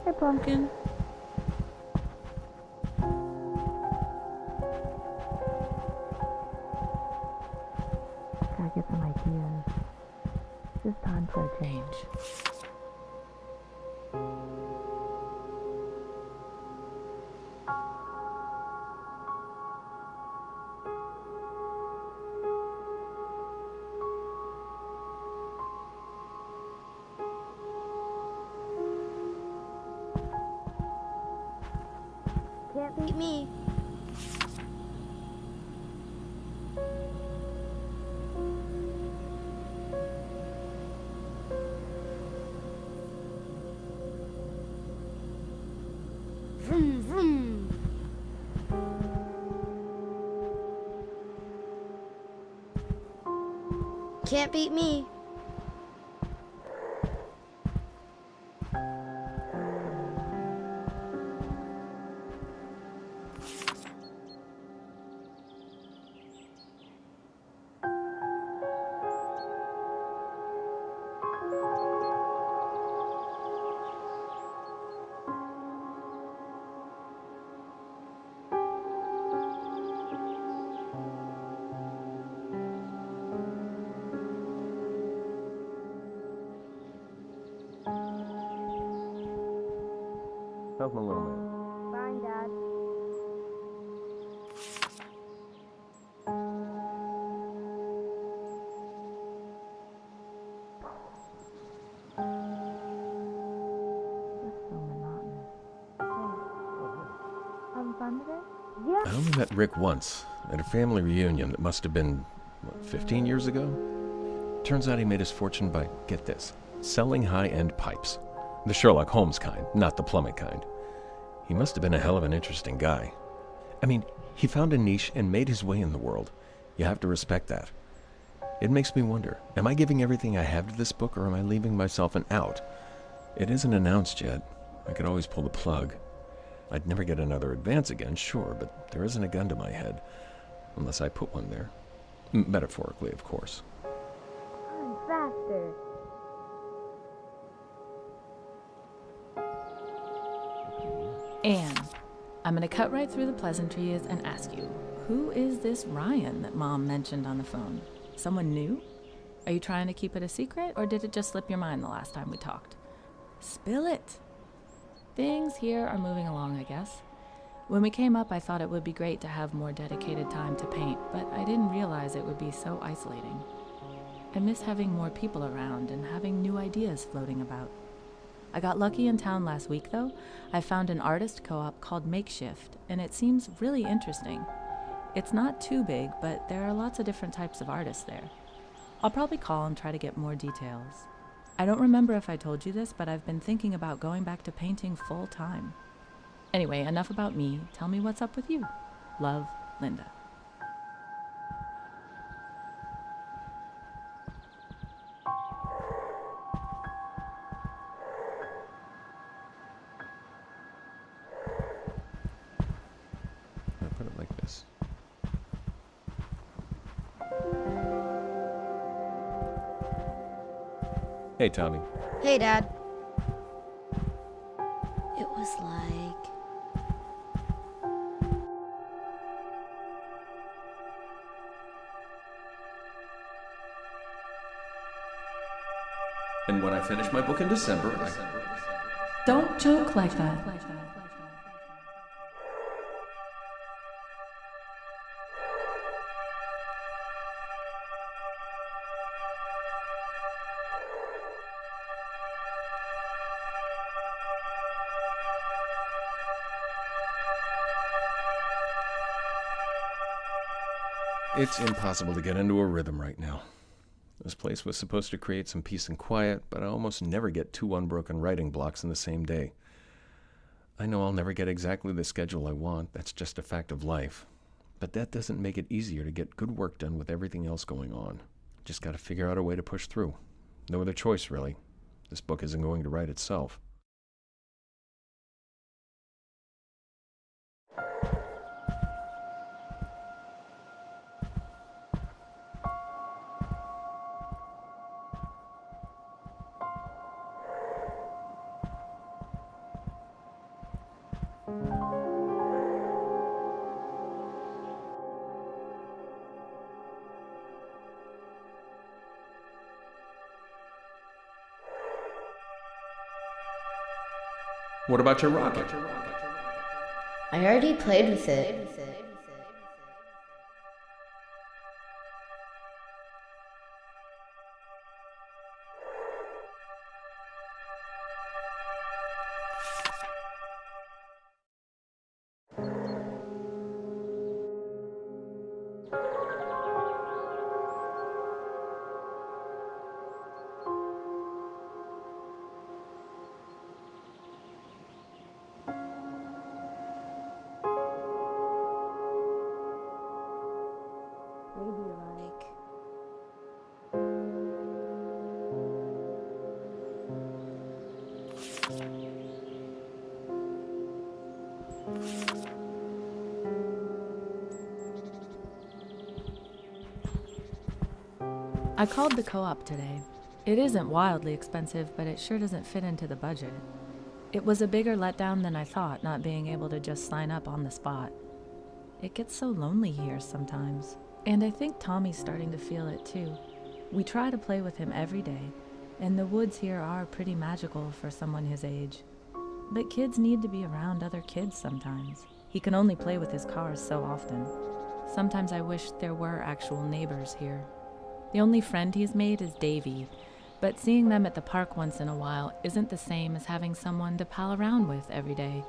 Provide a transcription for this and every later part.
Hey, Pumpkin. Gotta get some ideas. It's time for a change. Can't beat me. Vroom, vroom. Can't beat me. How's my little man? Fine, Dad. Just so monotonous. Having fun today? Yeah. I only met Rick once, at a family reunion that must have been, 15 years ago? Turns out he made his fortune by, get this, selling high-end pipes. The Sherlock Holmes kind, not the plummet kind. He must have been a hell of an interesting guy. I mean, he found a niche and made his way in the world. You have to respect that. It makes me wonder, am I giving everything I have to this book, or am I leaving myself an out? It isn't announced yet. I could always pull the plug. I'd never get another advance again, sure, but there isn't a gun to my head. Unless I put one there. Metaphorically, of course. Run faster. Anne, I'm gonna cut right through the pleasantries and ask you, who is this Ryan that Mom mentioned on the phone? Someone new? Are you trying to keep it a secret, or did it just slip your mind the last time we talked? Spill it. Things here are moving along, I guess. When we came up, I thought it would be great to have more dedicated time to paint, but I didn't realize it would be so isolating. I miss having more people around and having new ideas floating about. I got lucky in town last week, though. I found an artist co-op called Makeshift, and it seems really interesting. It's not too big, but there are lots of different types of artists there. I'll probably call and try to get more details. I don't remember if I told you this, but I've been thinking about going back to painting full time. Anyway, enough about me. Tell me what's up with you. Love, Linda. I'll put it like this. Hey, Tommy. Hey, Dad. It was like... And when I finish my book in December, Don't joke like that. It's impossible to get into a rhythm right now. This place was supposed to create some peace and quiet, but I almost never get 2 unbroken writing blocks in the same day. I know I'll never get exactly the schedule I want, that's just a fact of life. But that doesn't make it easier to get good work done with everything else going on. Just gotta figure out a way to push through. No other choice, really. This book isn't going to write itself. What about your rocket? I already played with it. Maybe like... I called the co-op today. It isn't wildly expensive, but it sure doesn't fit into the budget. It was a bigger letdown than I thought, not being able to just sign up on the spot. It gets so lonely here sometimes. And I think Tommy's starting to feel it too. We try to play with him every day, and the woods here are pretty magical for someone his age. But kids need to be around other kids sometimes. He can only play with his cars so often. Sometimes I wish there were actual neighbors here. The only friend he's made is Davy, but seeing them at the park once in a while isn't the same as having someone to pal around with every day.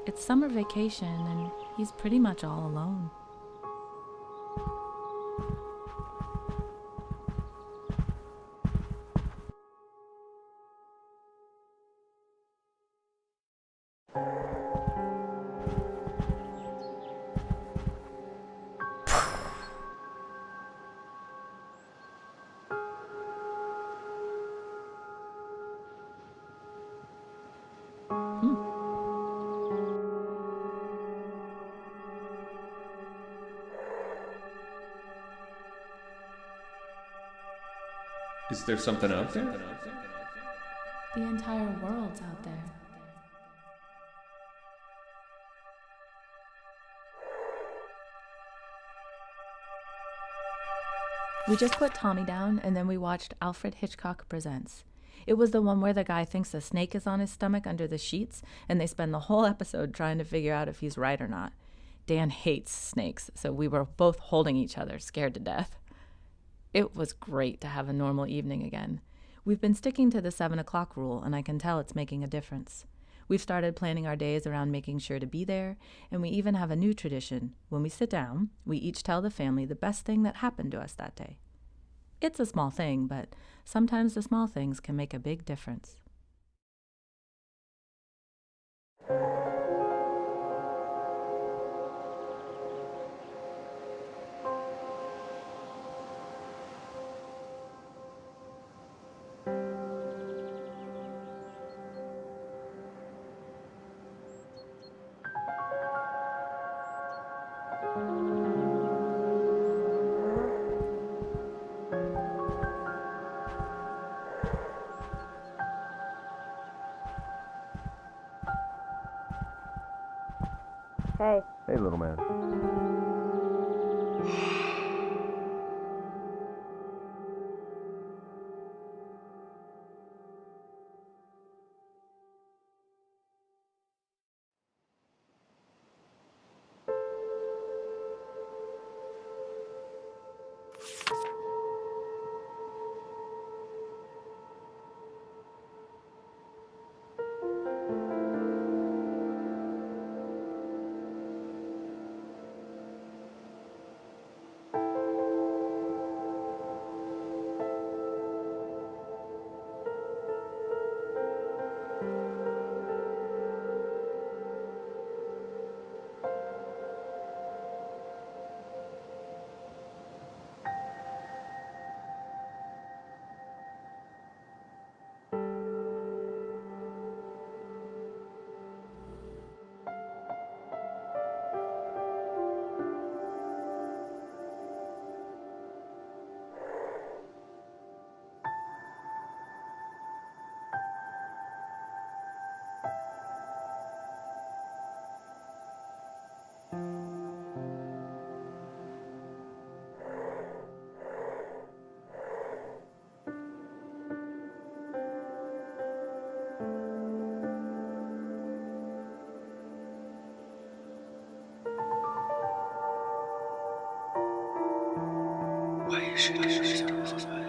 It's summer vacation, and he's pretty much all alone. Is there something out there? The entire world's out there. We just put Tommy down, and then we watched Alfred Hitchcock Presents. It was the one where the guy thinks a snake is on his stomach under the sheets, and they spend the whole episode trying to figure out if he's right or not. Dan hates snakes, so we were both holding each other, scared to death. It was great to have a normal evening again. We've been sticking to the 7 o'clock rule, and I can tell it's making a difference. We've started planning our days around making sure to be there, and we even have a new tradition. When we sit down, we each tell the family the best thing that happened to us that day. It's a small thing, but sometimes the small things can make a big difference. Hey. Hey, little man. Why is she doing this?